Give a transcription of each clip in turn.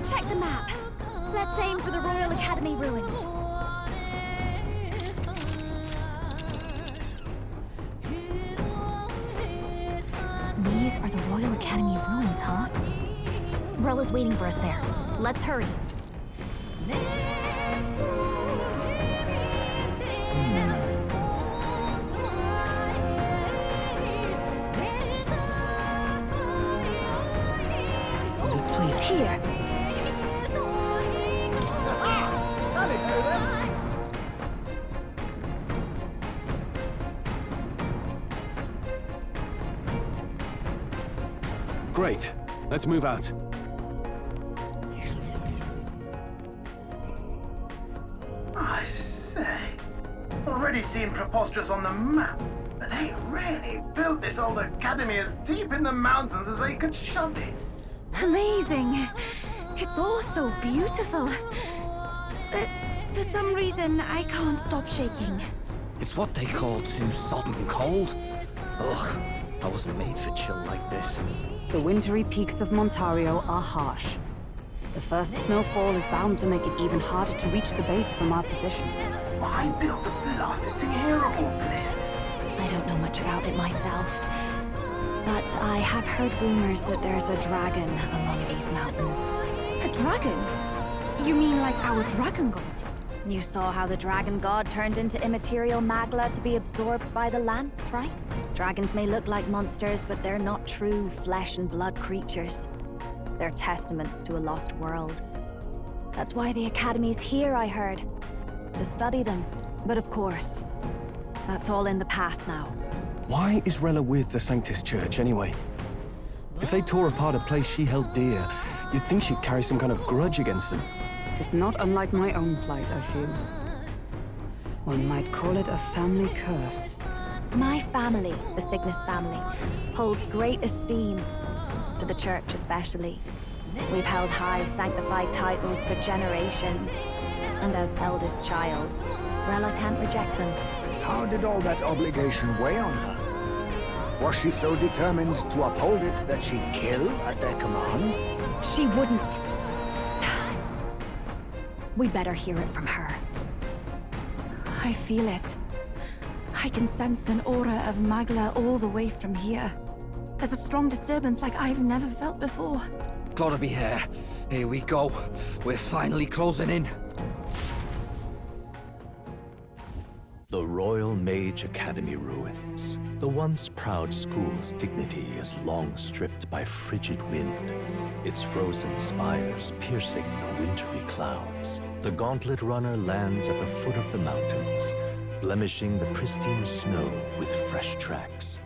Check the map. Let's aim for the Royal Academy ruins. These are the Royal Academy ruins, huh? Rella's waiting for us there. Let's hurry. Displeased Here. Great. Let's move out. I say, already seen Preposterous on the map, but they really built this old academy as deep in the mountains as they could shove it. Amazing. It's all so beautiful. But for some reason, I can't stop shaking. It's what they call too sodden cold. Ugh, I wasn't made for chill like this. The wintry peaks of Montario are harsh. The first snowfall is bound to make it even harder to reach the base from our position. Why build the blasted thing here of all places? I don't know much about it myself, but I have heard rumors that there's a dragon among these mountains. A dragon? You mean like our dragon god? You saw how the dragon god turned into immaterial magla to be absorbed by the lance, right? Dragons may look like monsters, but they're not true flesh and blood creatures. They're testaments to a lost world. That's why the Academy's here, I heard. To study them. But of course, that's all in the past now. Why is Rella with the Sanctus Church, anyway? If they tore apart a place she held dear, you'd think she'd carry some kind of grudge against them. Tis not unlike my own plight, I feel. One might call it a family curse. My family, the Cygnus family, holds great esteem, to the Church especially. We've held high sanctified titles for generations, and as eldest child, Rella can't reject them. How did all that obligation weigh on her? Was she so determined to uphold it that she'd kill at their command? She wouldn't. We'd better hear it from her. I feel it. I can sense an aura of Magla all the way from here. There's a strong disturbance like I've never felt before. Gotta be here. Here we go. We're finally closing in. The Royal Mage Academy ruins. The once proud school's dignity is long stripped by frigid wind, its frozen spires piercing the wintry clouds. The gauntlet runner lands at the foot of the mountains, blemishing the pristine snow with fresh tracks.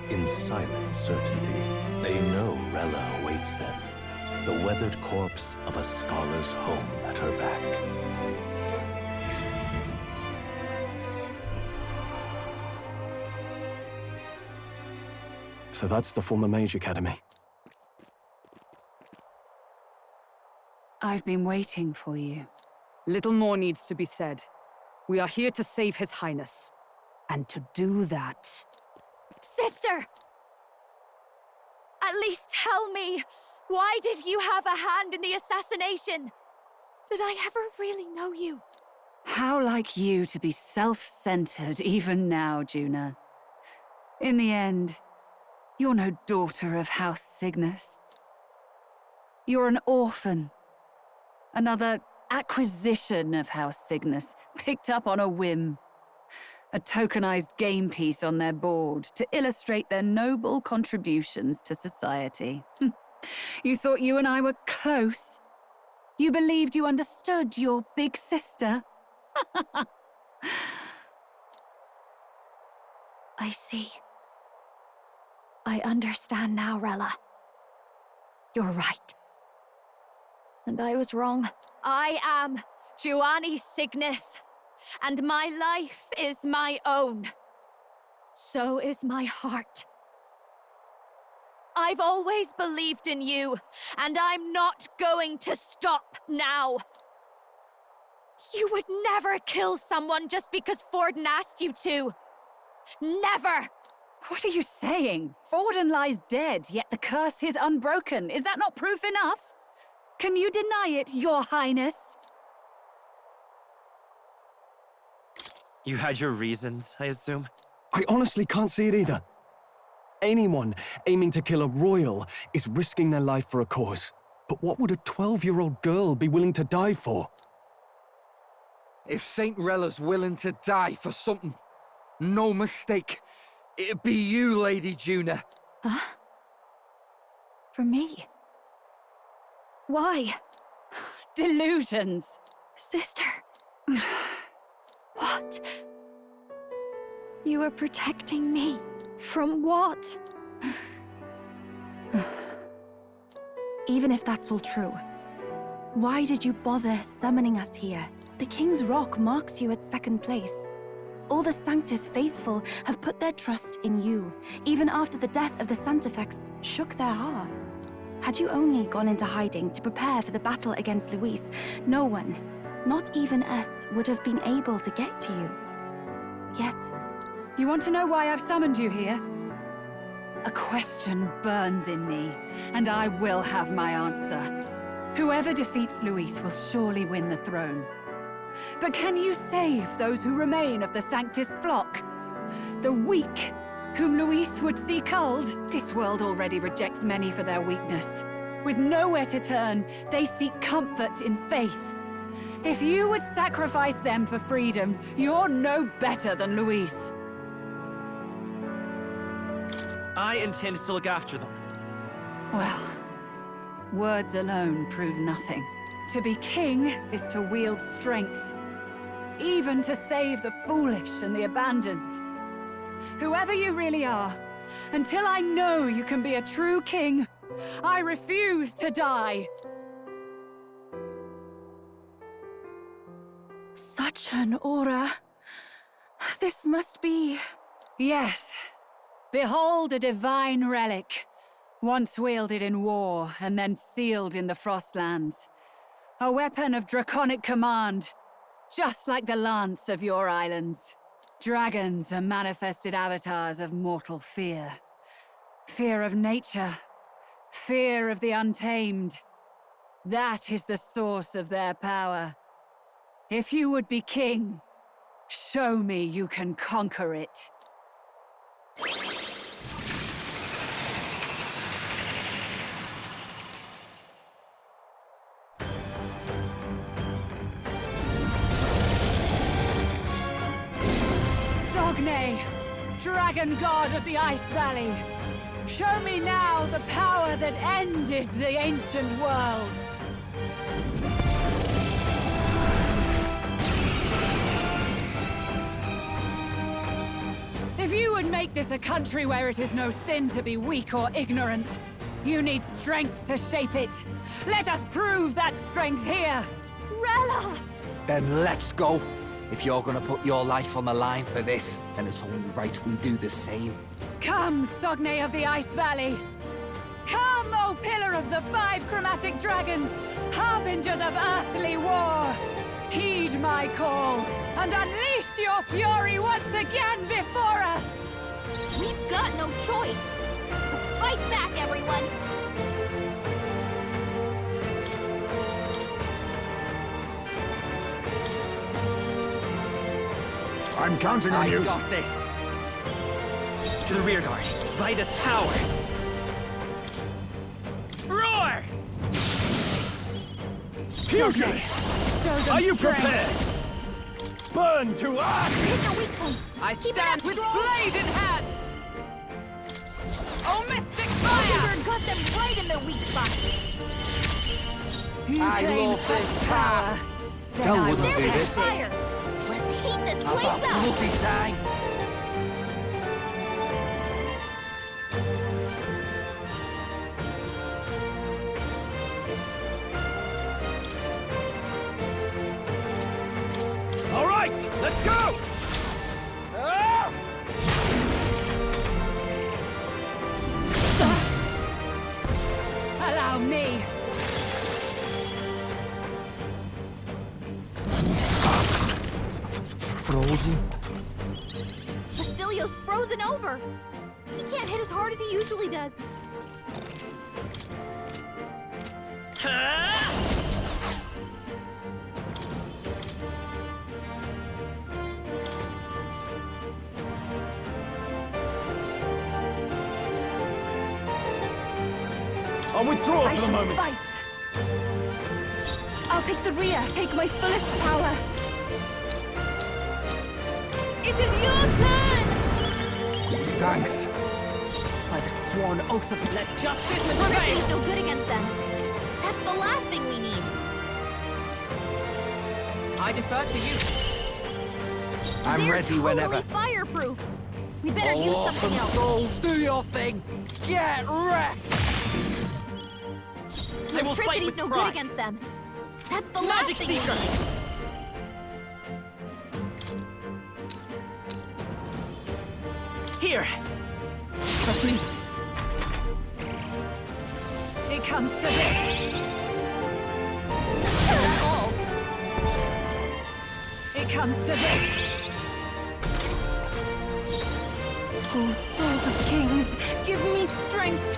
In silent certainty, they know Rella awaits them, the weathered corpse of a scholar's home at her back. So that's the former Mage Academy. I've been waiting for you. Little more needs to be said. We are here to save His Highness. And to do that... Sister! At least tell me, why did you have a hand in the assassination? Did I ever really know you? How like you to be self-centered even now, Juna. In the end, you're no daughter of House Cygnus. You're an orphan. Another acquisition of House Cygnus, picked up on a whim. A tokenized game piece on their board to illustrate their noble contributions to society. You thought you and I were close? You believed you understood your big sister? I see. I understand now, Rella. You're right. And I was wrong. I am Giovanni Cygnus, and my life is my own. So is my heart. I've always believed in you, and I'm not going to stop now. You would never kill someone just because Forden asked you to. Never! What are you saying? Forden lies dead, yet the curse is unbroken. Is that not proof enough? Can you deny it, Your Highness? You had your reasons, I assume? I honestly can't see it either. Anyone aiming to kill a royal is risking their life for a cause. But what would a 12-year-old girl be willing to die for? If Saint Rella's willing to die for something, no mistake, it'd be you, Lady Juna. Huh? For me? Why? Delusions. Sister. What? You are protecting me. From what? Even if that's all true, why did you bother summoning us here? The King's Rock marks you at second place. All the Sanctus faithful have put their trust in you, even after the death of the Santafex shook their hearts. Had you only gone into hiding to prepare for the battle against Luis, no one, not even us, would have been able to get to you. Yet... You want to know why I've summoned you here? A question burns in me, and I will have my answer. Whoever defeats Luis will surely win the throne. But can you save those who remain of the Sanctus flock? The weak, whom Luis would see culled? This world already rejects many for their weakness. With nowhere to turn, they seek comfort in faith. If you would sacrifice them for freedom, you're no better than Luis. I intend to look after them. Well, words alone prove nothing. To be king is to wield strength, even to save the foolish and the abandoned. Whoever you really are, until I know you can be a true king, I refuse to die. Such an aura. This must be... Yes. Behold a divine relic, once wielded in war and then sealed in the Frostlands. A weapon of draconic command, just like the lance of your islands. Dragons are manifested avatars of mortal fear. Fear of nature, fear of the untamed. That is the source of their power. If you would be king, show me you can conquer it. Dragon God of the Ice Valley, show me now the power that ended the ancient world. If you would make this a country where it is no sin to be weak or ignorant, you need strength to shape it. Let us prove that strength here. Rella! Then let's go. If you're gonna put your life on the line for this, then it's only right we do the same. Come, Sogne of the Ice Valley! Come, O Pillar of the 5 Chromatic Dragons, harbingers of earthly war! Heed my call, and unleash your fury once again before us! We've got no choice! Let's fight back, everyone! I'm counting on you. I got this. To the rear guard. Light us power. Roar! Fusion! Are you prepared? Burn to ash! Hit the weak point! I Keep stand it with strong. blade in hand! Oh, mystic fire! Wizard got them right in their weak spot! You I claim love such this power. Tell Then I wouldn't will do There's this. that test it. fire! Let's heat this How place about up! bloody time? All right, let's go! Ah! Allow me. Frozen? Basilio's frozen over! He can't hit as hard as he usually does. Ah! I'll withdraw I for the shall moment. fight. I'll take the rear, take my fullest power. It is your turn! Thanks. By the sworn oaths of let justice Patricity's prevail! no good against them. That's the last thing we need. I defer to you. I'm They're ready totally whenever. fireproof. We better use Oh, something awesome else. souls, do your thing. Get wrecked. I will fight Patricity's with no good pride. against them. That's the Magic last thing Seeker. we need. Here! Complete! It comes to this. Is that all? It comes to this. Oh, souls of kings, give me strength.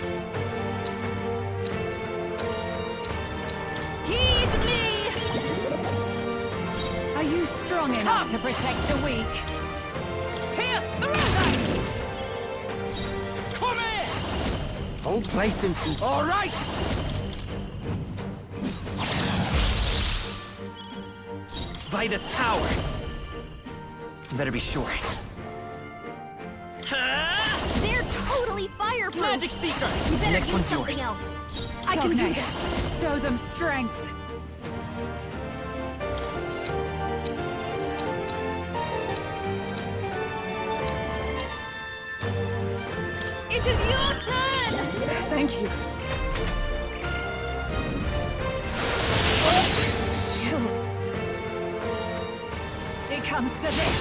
Heed me! Are you strong enough to protect the weak? Pierce through them! Come Hold place instant. All right. Vitus power! Better be sure. They're totally fireproof. Magic Seeker! We better Next use one's something yours. else. I can do Sogne, this. show them strength. It is your turn! Thank you. Chill. It comes to this.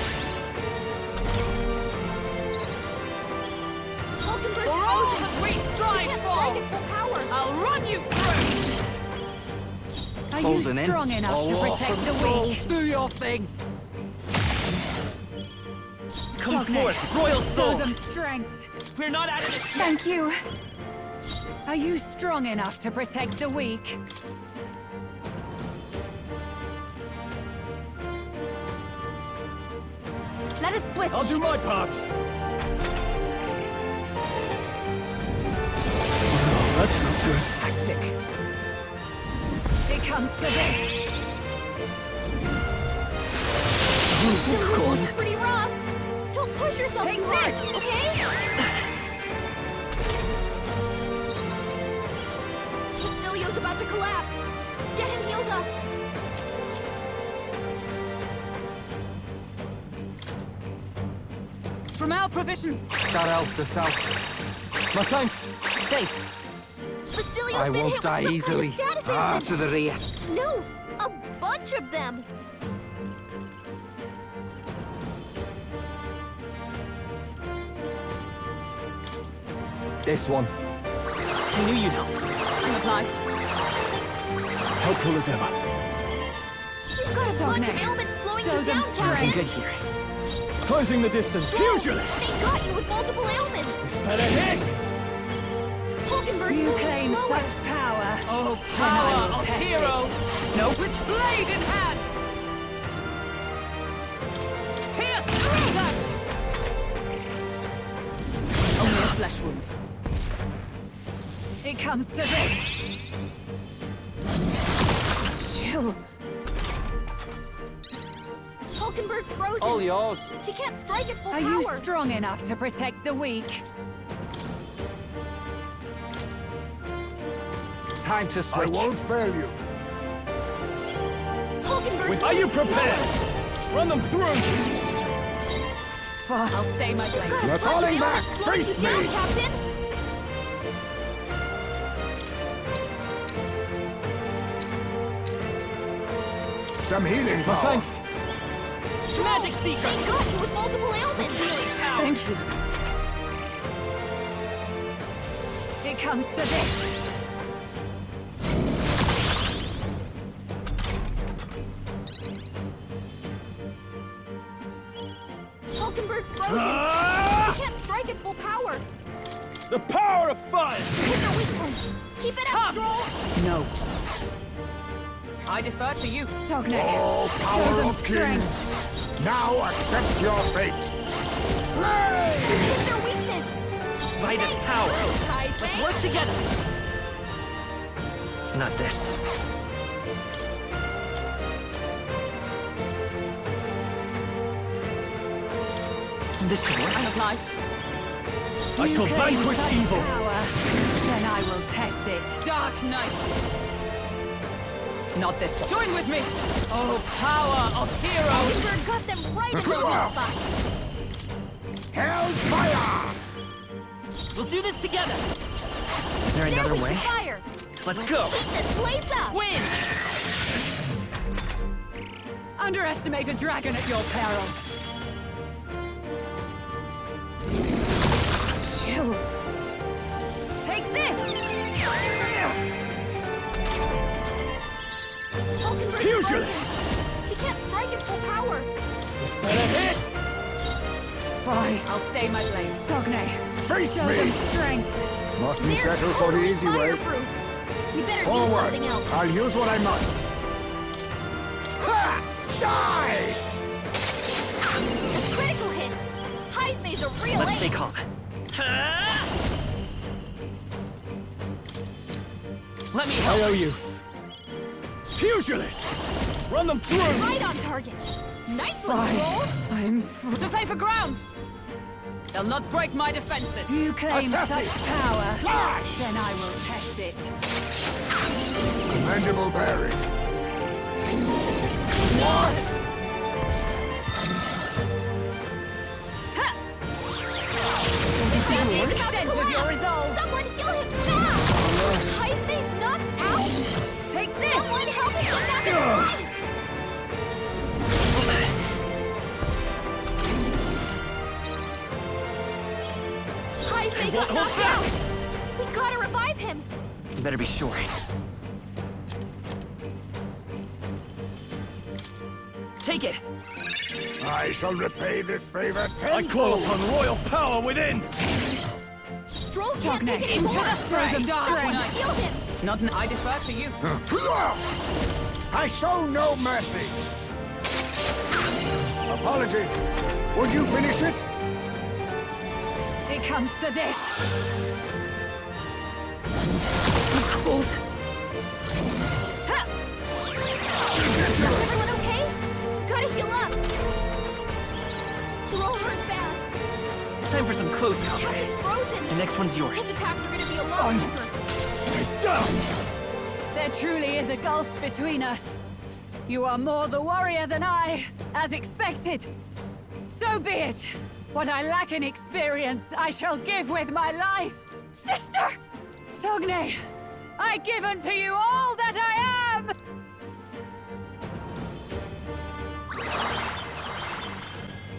Hulkenberg's For all frozen. that we She strive can't for! strike at full power. I'll run you through! Are you Holding in. strong enough Oh, to protect awesome the souls, weak? do your thing. Come Sogne, forth, Royal show Soul! them strength. We're not out of this yet! Thank you. Are you strong enough to protect the weak? Let us switch. I'll do my part. Oh, that's not good. Tactic. It comes to this. It's pretty rough. Don't push yourself Take too hard, this. okay? Basilio's about to collapse. Get him healed up. From our provisions. That helped us out. My thanks. Thanks! Basilio's I been won't hit die with some easily. kind of status Ah, ailment. to the rear. No, a bunch of them. This one. I knew you'd help. I'm obliged. Helpful as ever. You've got a bunch of Sogne, ailments slowing show you them down, strength. Captain. Good here. Closing the distance. Pugilist! They got you with multiple ailments. Better hit! Hulkenberg's You moving claim slower. such power. Oh, I power will of test it. heroes! No, with blade in hand! Pierce through them! Only a flesh wound. It comes to this. Chill. Hulkenberg's frozen. All yours. She can't strike at full Are power. you strong enough to protect the weak? Time to I switch. won't fail you. Hulkenberg's Are you moving prepared? Run them through! Fuck. I'll stay my blade. slower. They're Bunch of falling ailments back. slowing Face you down, me. Captain. Some healing My power. thanks. Magic Seeker! They got you with multiple ailments. Thank you. It comes to this. Hulkenberg's frozen. Ah! She can't strike at full power. The power of fire! Hit her weak point. Keep it up, Stroll. No. I defer to you. Sogne. All Show power them of strength. kings. Now accept your fate. Hit their weakness. Vitus power! Let's Work together! Not this. This should work. I'm obliged. I shall vanquish evil! Power, then I will test it. Dark Knight! Not this. Join with me! Oh, power of heroes! We've got them right in the weak spot. Hellfire! We'll do this together! Is there There another we way? fire. Let's go! Heat this place up. Win! Underestimate a dragon at your peril. Chill. Take this! Hulkenberg's Fusion! broken. She can't strike at full power. This better hit! Fine, I'll stay my blade. Sogne, Face show them me! strength. Mustn't They're settle for the totally easy way. fireproof. We better do Forward! something else. I'll use what I must. Ha! Die! A critical hit. Heismay's a real Let's ace. stay calm. Let me I help! owe you. Pugilist! Run them through! Right on target. Nice one, Fine. Stroll. I'm to safer ground. They'll not break my defenses. You claim Assassin! such power. Slash! Then I will test it. Mandible bearing. What? Is that the extent of your resolve? Someone heal him fast. Heismay's knocked out. Take this! Someone help him get back in the fight. Heismay got knocked out. We gotta revive him. You better be sure. Take it! I shall repay this favor I tenfold. call upon royal power within! Stroll can't Sogne, take it into anymore. the throes of dark Someone night. heal him. I defer to you. I show no mercy. Apologies. Would you finish it? It comes to this. Ha! Everyone okay? Gotta heal up. Throw hurt bad. Time for some close combat. Captain's frozen. The next one's yours. His attacks are gonna be a lot deeper. Sit down! There truly is a gulf between us. You are more the warrior than I, as expected. So be it. What I lack in experience, I shall give with my life. Sister! Sogne, I give unto you all that I am!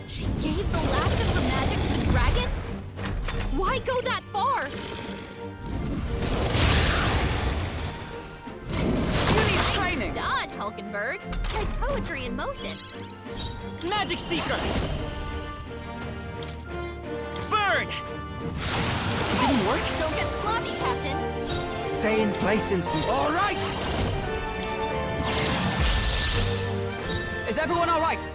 She gave the last of her magic to the dragon? Why go that far? You need training. Dodge, Hulkenberg. Like poetry in motion. Magic Seeker! Burn! It didn't work? Don't get sloppy, Captain. Stay in place instantly. All right! Is everyone all right?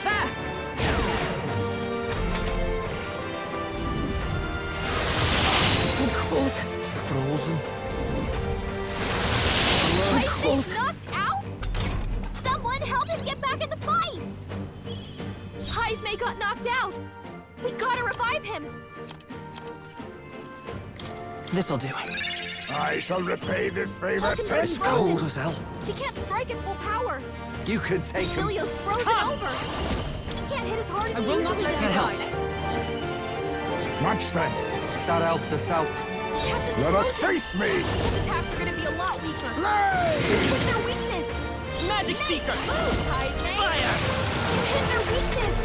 There! Frozen. Heismay's knocked out? Someone help him get back in the fight! Heismay got knocked out. We gotta revive him. This'll do. I shall repay this favor Hulkenberg's tenfold. Cold as hell. She can't strike at full power. You could take him. Cecilia's frozen over. He can't hit as hard as I he will not usually let you does. die. Much thanks. That helped us out. Captain's Let us frozen. face me. His attacks are gonna be a lot weaker. Blade! Hit their weakness. Magic Seeker! Move, Heismay. Fire! You hit their weakness.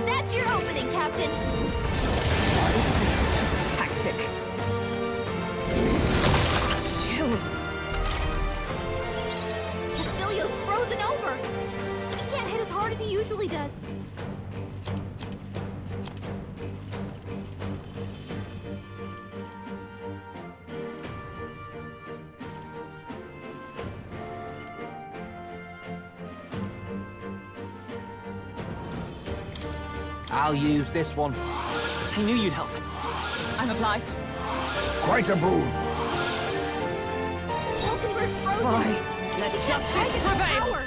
That's your opening, Captain. Tactic. Chill. Cecilia's frozen over. He can't hit as hard as he usually does. I'll use this one. I knew you'd help. I'm obliged. Quite a boon. Falconberg's frozen. Fine. He Let can't justice strike at full prevail. power.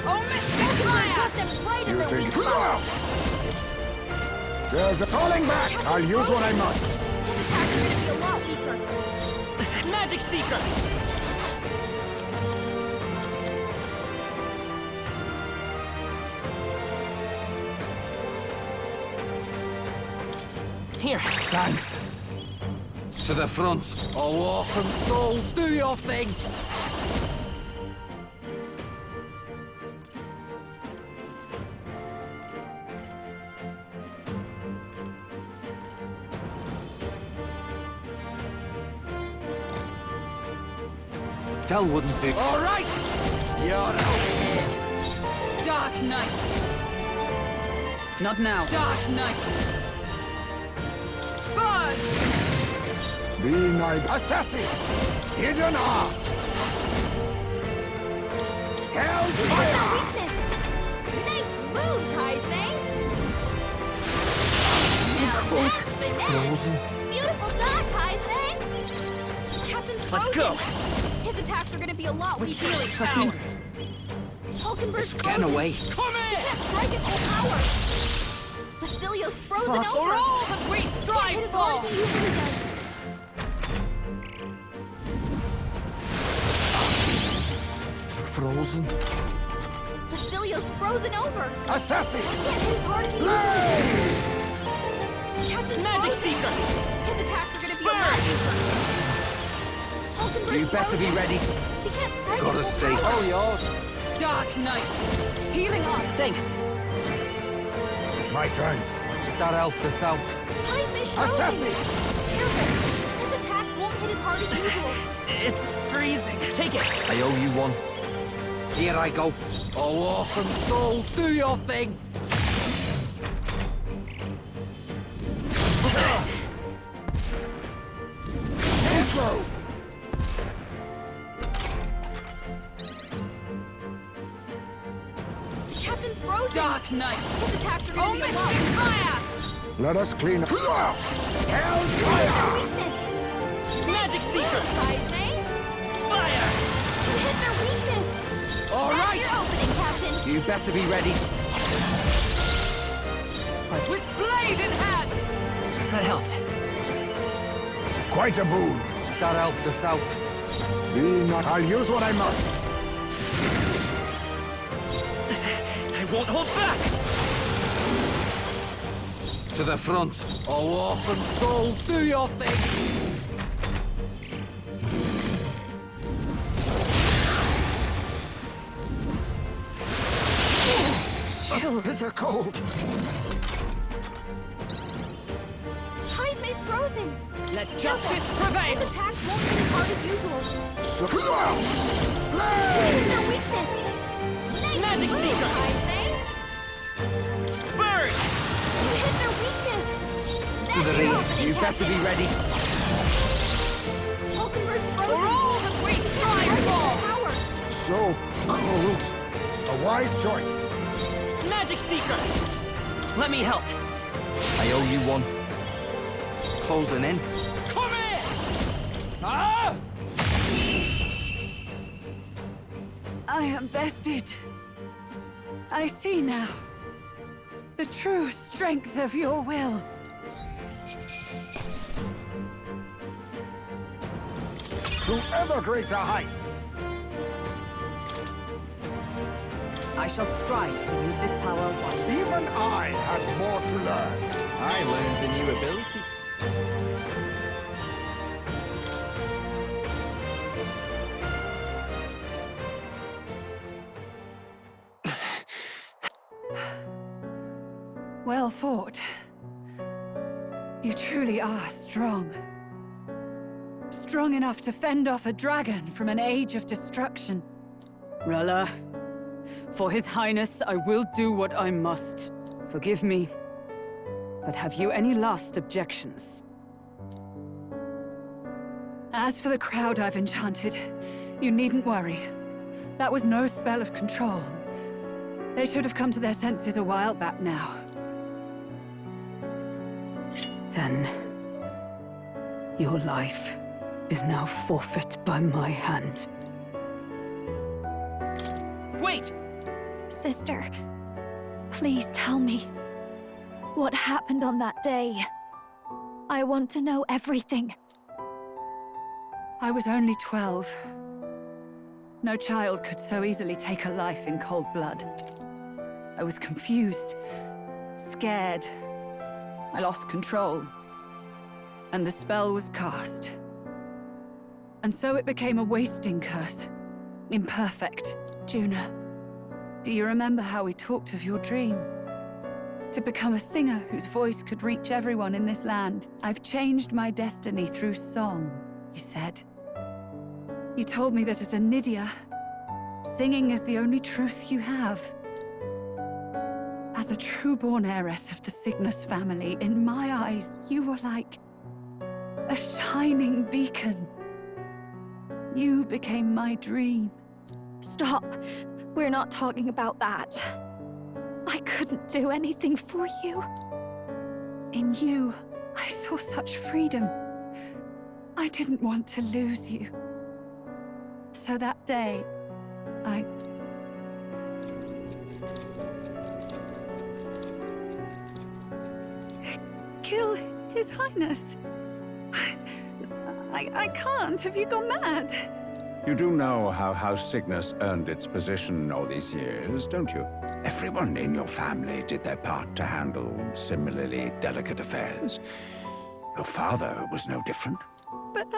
Oh, Mr. Falconberg got them right in You their think... weak spot. There's a falling back. I'll use what I must. His attacks are gonna be a lot weaker. Magic Seeker! Here. Thanks. To the front. Oh, awesome souls, do your thing. Tell, wouldn't it? All right. You're out. Dark Knight! Not now. Dark Knight! Buzz! Be neither assassin, hidden art. Hellfire! Weakness. Nice moves, Heisman. Now that's finesse. Beautiful dodge, Heisman. Captain's frozen. Let's go. His attacks are gonna be a lot With weaker. healing power. Falconberg's Getting frozen. away. Come He in! can't strike at full power. Basilio's frozen For over. all that we Can't hit strive as hard as for! he usually does. Frozen. Basilio's frozen over. Assassin! He can't hit as hard as he Blaze! usually does. Captain's Magic frozen. Seeker! His attacks are gonna be a lot weaker. Falconberg's You better be frozen. ready. He can't strike Gotta at full stay. power. Oh, yours. Dark Knight! Healing on! Thanks. My thanks. That helped us out. Heisman's frozen. Assassin! Careful. His attacks won't hit as hard as usual. It's freezing. Take it. I owe you one. Here I go. Oh, awesome souls, do your thing. Too slow. Captain's frozen. Dark Knight! His attacks are gonna Oh, be a lot Mr. weaker. Fire! Let us clean up. Hellfire! Weakness. Magic Seeker! Heisman. Fire! You hit their weakness. All That's right. your opening, Captain. You better be ready. With blade in hand! That helped. Quite a boon. That helped us out. Be not. I'll use what I must. I won't hold back! To the front. Oh, awesome souls, do your thing. Bitter cold. Heisman's frozen. Let justice prevail! His attacks won't hit as hard as usual. Blaze! Their weakness. Nice Magic move, Seeker. Heisman. Bird! You hit their weakness. To the That's your ring. opening, You better be Captain. ready. Falconberg's For frozen. all that we strive for! Power. So cold. A wise choice. Magic Seeker! Let me help. I owe you one. Closing in. Come in! Ah! I am bested. I see now. The true strength of your will. To ever greater heights. I shall strive to use this power wisely. Even I had more to learn. I learned a new ability. Well fought. You truly are strong. Strong enough to fend off a dragon from an age of destruction. Rella, for His Highness, I will do what I must. Forgive me, but have you any last objections? As for the crowd I've enchanted, you needn't worry. That was no spell of control. They should have come to their senses a while back now. Then your life is now forfeit by my hand. Wait! Sister, please tell me what happened on that day. I want to know everything. I was only 12. No child could so easily take a life in cold blood. I was confused, scared. I lost control. And the spell was cast. And so it became a wasting curse. Imperfect. Juna, do you remember how we talked of your dream? To become a singer whose voice could reach everyone in this land. I've changed my destiny through song, you said. You told me that as a Nydia, singing is the only truth you have. As a true-born heiress of the Cygnus family, in my eyes, you were like a shining beacon. You became my dream. Stop. We're not talking about that. I couldn't do anything for you. In you, I saw such freedom. I didn't want to lose you. So that day, I... kill His Highness. I can't. Have you gone mad? You do know how House Cygnus earned its position all these years, don't you? Everyone in your family did their part to handle similarly delicate affairs. Your father was no different. But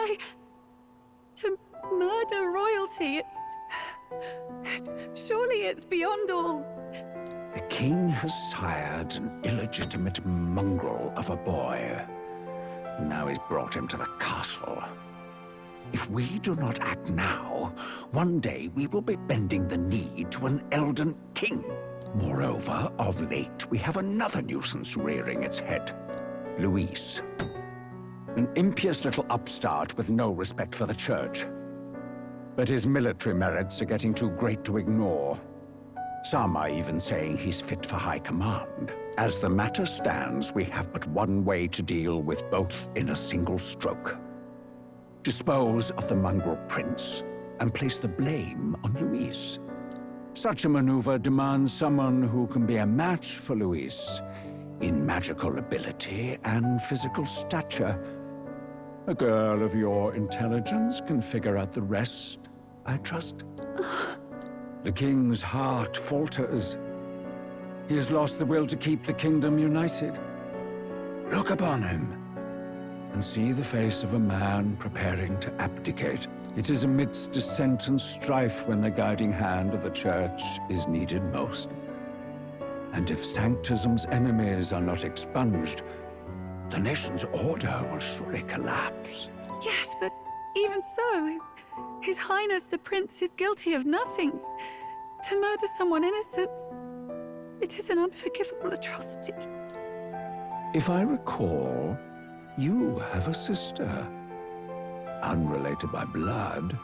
to murder royalty, surely it's beyond all. The king has sired an illegitimate mongrel of a boy. Now he's brought him to the castle. If we do not act now, one day we will be bending the knee to an Elden king. Moreover, of late, we have another nuisance rearing its head. Luis. An impious little upstart with no respect for the church. But his military merits are getting too great to ignore. Some are even saying he's fit for high command. As the matter stands, we have but one way to deal with both in a single stroke. Dispose of the mongrel prince and place the blame on Luis. Such a maneuver demands someone who can be a match for Luis in magical ability and physical stature. A girl of your intelligence can figure out the rest, I trust. The king's heart falters. He has lost the will to keep the kingdom united. Look upon him and see the face of a man preparing to abdicate. It is amidst dissent and strife when the guiding hand of the church is needed most. And if Sanctism's enemies are not expunged, the nation's order will surely collapse. Yes, but even so, His Highness the Prince is guilty of nothing. To murder someone innocent, it is an unforgivable atrocity. If I recall, you have a sister. Unrelated by blood,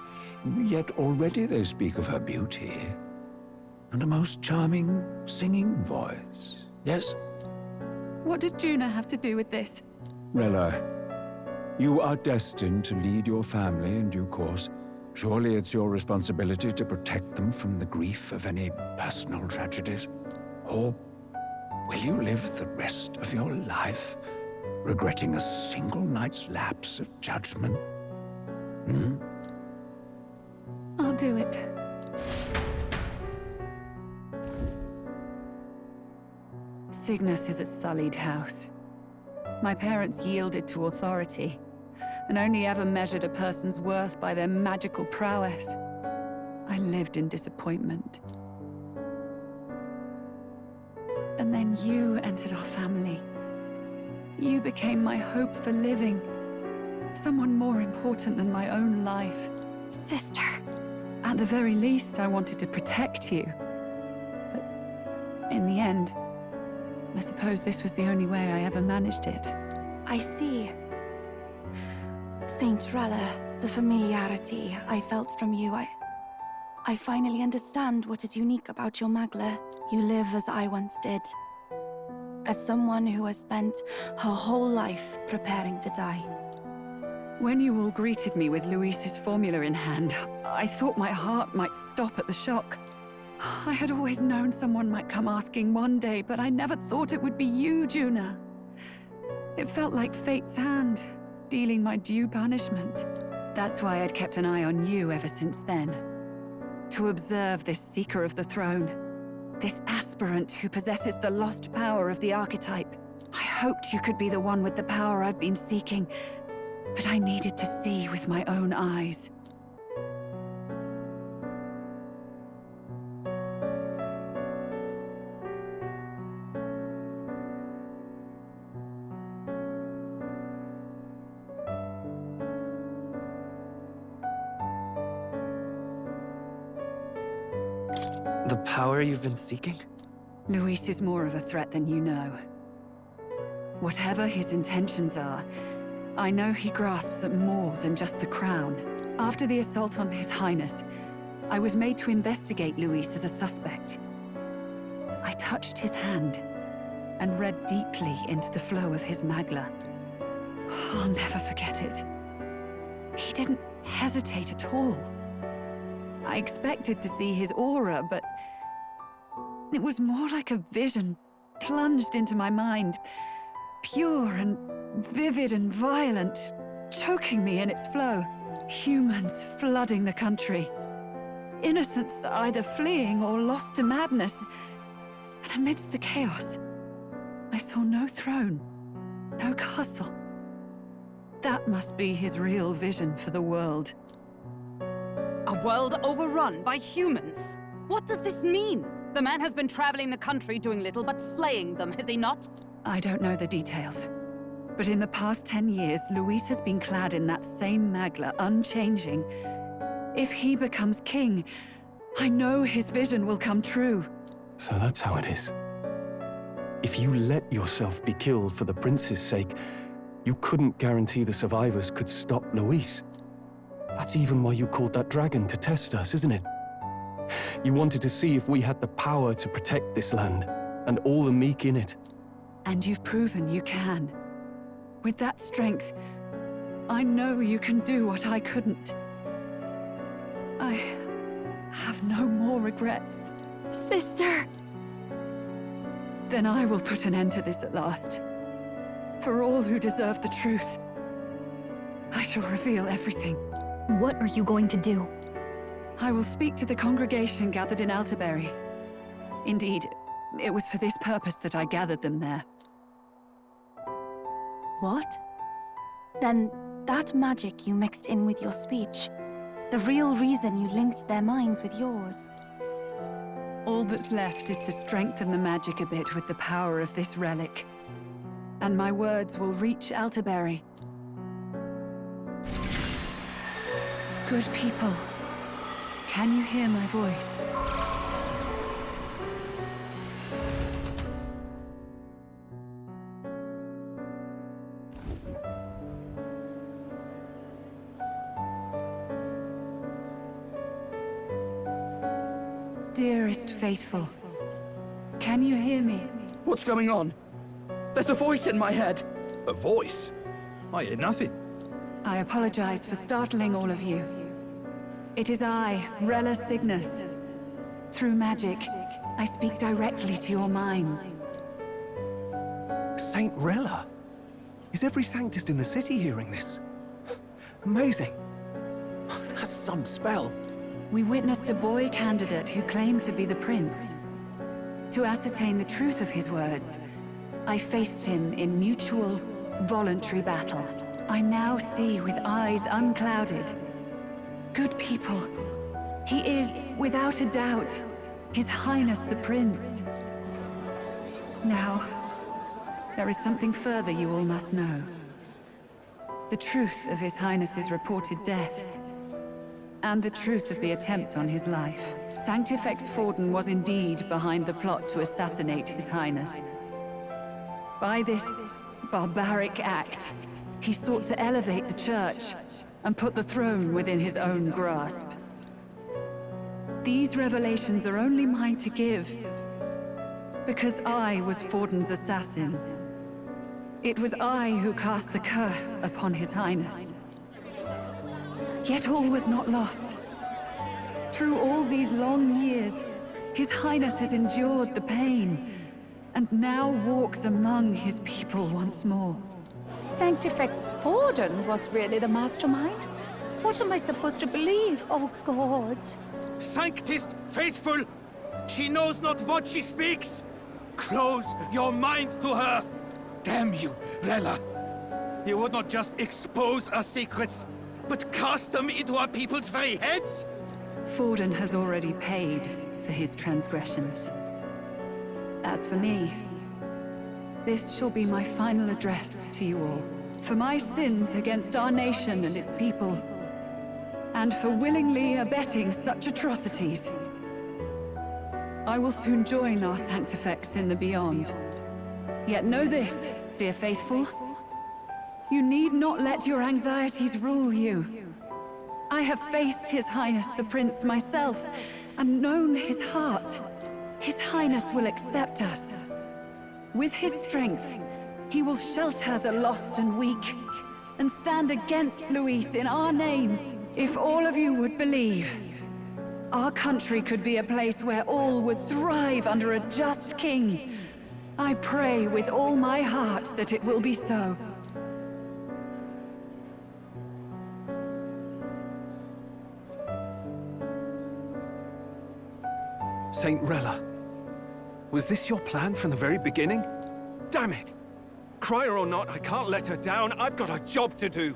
yet already they speak of her beauty. And a most charming singing voice, yes? What does Juna have to do with this? Rella, you are destined to lead your family in due course. Surely it's your responsibility to protect them from the grief of any personal tragedies. Or will you live the rest of your life regretting a single night's lapse of judgment? I'll do it. Cygnus is a sullied house. My parents yielded to authority, and only ever measured a person's worth by their magical prowess. I lived in disappointment. And then you entered our family. You became my hope for living. Someone more important than my own life. Sister. At the very least, I wanted to protect you. But in the end, I suppose this was the only way I ever managed it. I see. Saint Rella, the familiarity I felt from you, I finally understand what is unique about your Magla. You live as I once did. as someone who has spent her whole life preparing to die. When you all greeted me with Luis's formula in hand, I thought my heart might stop at the shock. I had always known someone might come asking one day, but I never thought it would be you, Juna. It felt like fate's hand, dealing my due punishment. That's why I'd kept an eye on you ever since then. To observe this seeker of the throne, this aspirant who possesses the lost power of the archetype. I hoped you could be the one with the power I've been seeking, but I needed to see with my own eyes. The power you've been seeking? Luis is more of a threat than you know. Whatever his intentions are, I know he grasps at more than just the crown. After the assault on His Highness, I was made to investigate Luis as a suspect. I touched his hand and read deeply into the flow of his magla. I'll never forget it. He didn't hesitate at all. I expected to see his aura, but it was more like a vision plunged into my mind, pure and vivid and violent, choking me in its flow. Humans flooding the country. Innocents either fleeing or lost to madness. And amidst the chaos, I saw no throne, no castle. That must be his real vision for the world. A world overrun by humans? What does this mean? The man has been traveling the country doing little but slaying them, has he not? I don't know the details. But in the past 10 years, Luis has been clad in that same magla, unchanging. If he becomes king, I know his vision will come true. So that's how it is. If you let yourself be killed for the prince's sake, you couldn't guarantee the survivors could stop Luis. That's even why you called that dragon to test us, isn't it? You wanted to see if we had the power to protect this land, and all the meek in it. And you've proven you can. With that strength, I know you can do what I couldn't. I have no more regrets. Sister! Then I will put an end to this at last. For all who deserve the truth, I shall reveal everything. What are you going to do? I will speak to the congregation gathered in Alterbury. Indeed, it was for this purpose that I gathered them there. What? Then that magic you mixed in with your speech, the real reason you linked their minds with yours. All that's left is to strengthen the magic a bit with the power of this relic. And my words will reach Alterbury. Good people, can you hear my voice? Dearest faithful, can you hear me? What's going on? There's a voice in my head. A voice? I hear nothing. I apologize for startling all of you. It is I, Rella Cygnus. Through magic, I speak directly to your minds. Saint Rella? Is every Sanctist in the city hearing this? Amazing. That's some spell. We witnessed a boy candidate who claimed to be the prince. To ascertain the truth of his words, I faced him in mutual, voluntary battle. I now see with eyes unclouded. Good people, he is, without a doubt, His Highness the Prince. Now, there is something further you all must know. The truth of His Highness's reported death, and the truth of the attempt on his life. Sanctifex Forden was indeed behind the plot to assassinate His Highness. By this barbaric act, he sought to elevate the Church and put the throne within his own grasp. These revelations are only mine to give, because I was Forden's assassin. It was I who cast the curse upon His Highness. Yet all was not lost. Through all these long years, His Highness has endured the pain, and now walks among his people once more. Sanctifex Forden was really the mastermind? What am I supposed to believe? Oh, God. Sanctist faithful! She knows not what she speaks! Close your mind to her! Damn you, Rella! You would not just expose our secrets, but cast them into our people's very heads? Forden has already paid for his transgressions. As for me, this shall be my final address to you all. For my sins against our nation and its people, and for willingly abetting such atrocities. I will soon join our Sanctifex in the Beyond. Yet know this, dear faithful. You need not let your anxieties rule you. I have faced His Highness the Prince myself, and known his heart. His Highness will accept us. With his strength, he will shelter the lost and weak, and stand against Luis in our names. If all of you would believe, our country could be a place where all would thrive under a just king. I pray with all my heart that it will be so. Saint Rella, was this your plan from the very beginning? Damn it! Crier or not, I can't let her down. I've got a job to do.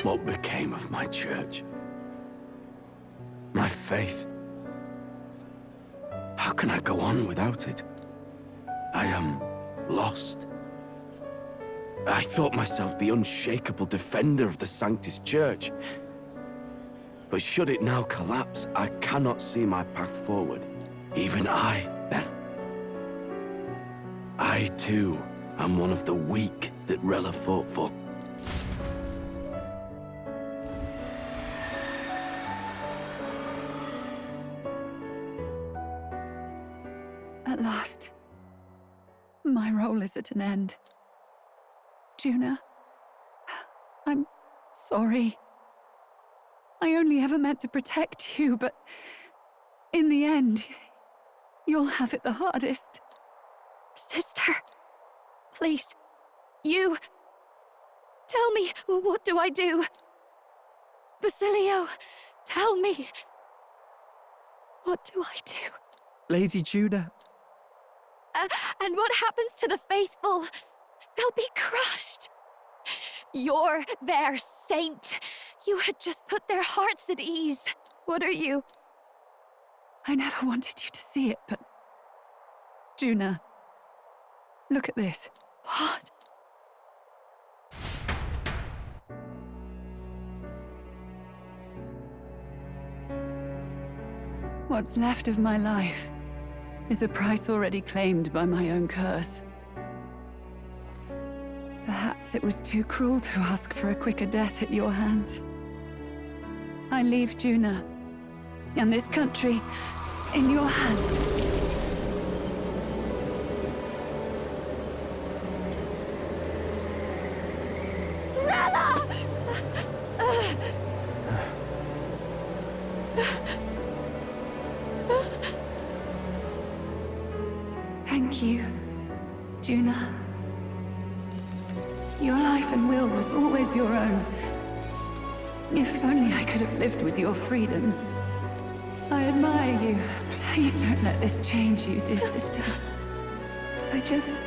What became of my church? My faith? How can I go on without it? I am lost. I thought myself the unshakable defender of the Sanctus Church. But should it now collapse, I cannot see my path forward. Even I, then. I, too, am one of the weak that Rella fought for. At last, my role is at an end. Juna, I'm sorry. I only ever meant to protect you, but in the end, you'll have it the hardest. Sister, please, you... Tell me, what do I do? Basilio, tell me. What do I do? Lady Juna. And what happens to the faithful? They'll be crushed. You're their saint. You had just put their hearts at ease. What are you? I never wanted you to see it, but... Juna, look at this. What? What's left of my life is a price already claimed by my own curse. Perhaps it was too cruel to ask for a quicker death at your hands. I leave Juna and this country in your hands. Rella! Thank you, Juna. Your life and will was always your own. If only I could have lived with your freedom. I admire you. Please don't let this change you, dear sister. I just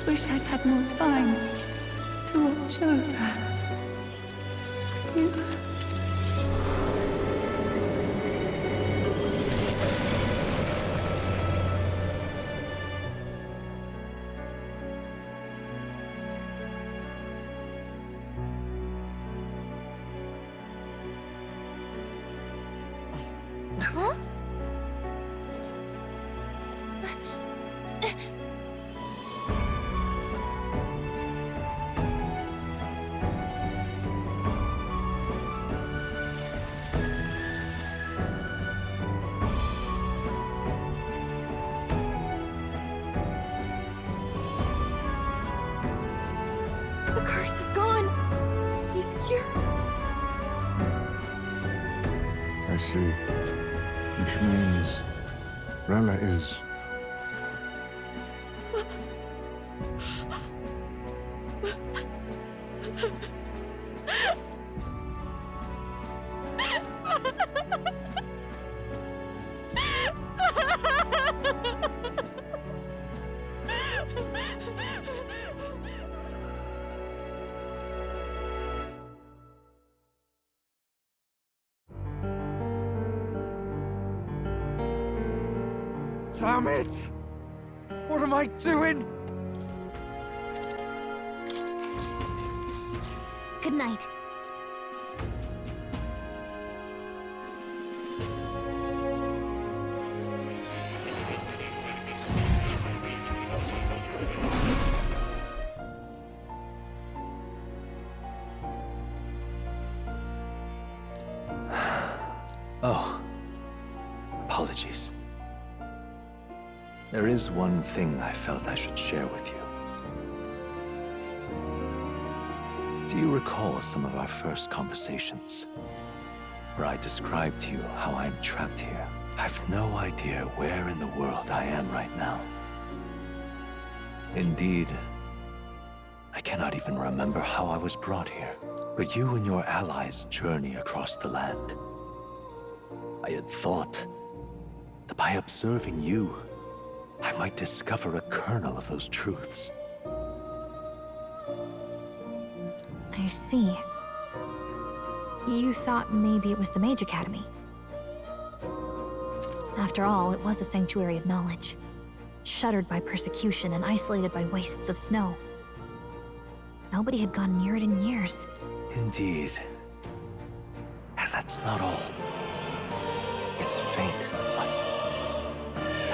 wish I'd had more time to watch over you. Huh? The curse is gone. He's cured. I see. Which means Rella is... Damn it! What am I doing? Good night. Oh, apologies. There is one thing I felt I should share with you. Do you recall some of our first conversations, where I described to you how I'm trapped here? I've no idea where in the world I am right now. Indeed, I cannot even remember how I was brought here. But you and your allies journey across the land. I had thought that by observing you, I might discover a kernel of those truths. I see. You thought maybe it was the Mage Academy. After all, it was a sanctuary of knowledge, shuttered by persecution and isolated by wastes of snow. Nobody had gone near it in years. Indeed. And that's not all. It's faint, but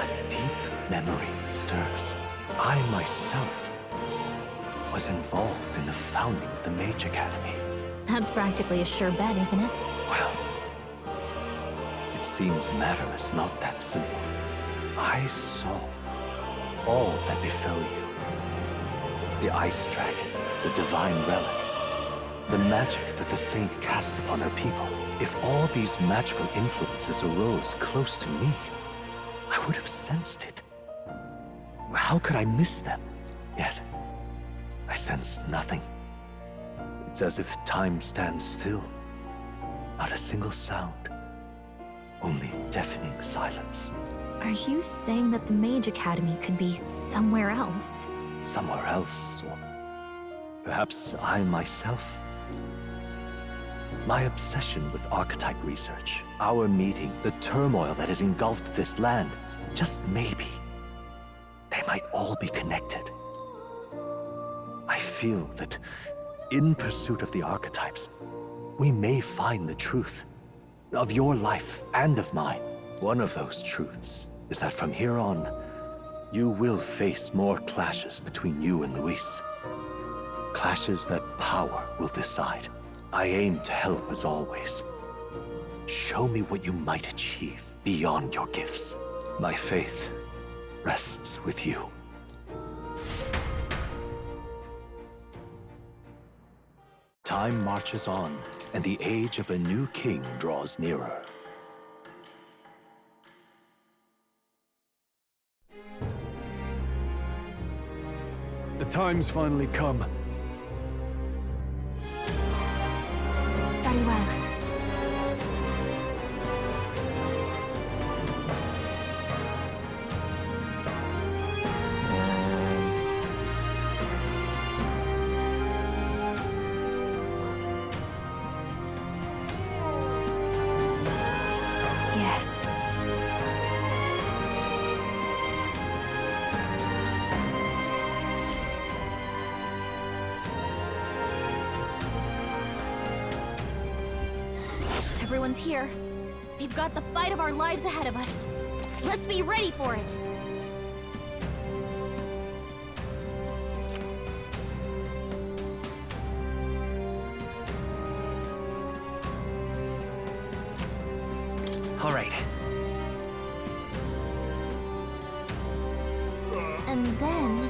a deep memory stirs. I myself was involved in the founding of the Mage Academy. That's practically a sure bet, isn't it? Well, it seems the matter is not that simple. I saw all that befell you. The Ice Dragon, the Divine Relic, the magic that the Saint cast upon her people. If all these magical influences arose close to me, I would have sensed it. How could I miss them? Yet, I sensed nothing. It's as if time stands still. Not a single sound. Only deafening silence. Are you saying that the Mage Academy could be somewhere else? Somewhere else, or perhaps I myself? My obsession with archetype research, our meeting, the turmoil that has engulfed this land, just maybe, they might all be connected. I feel that in pursuit of the archetypes, we may find the truth of your life and of mine. One of those truths is that from here on, you will face more clashes between you and Luis. Clashes that power will decide. I aim to help as always. Show me what you might achieve beyond your gifts. My faith rests with you. Time marches on, and the age of a new king draws nearer. The time's finally come. Very well. Yes. Everyone's here. We've got the fight of our lives ahead of us. Let's be ready for it. All right. And then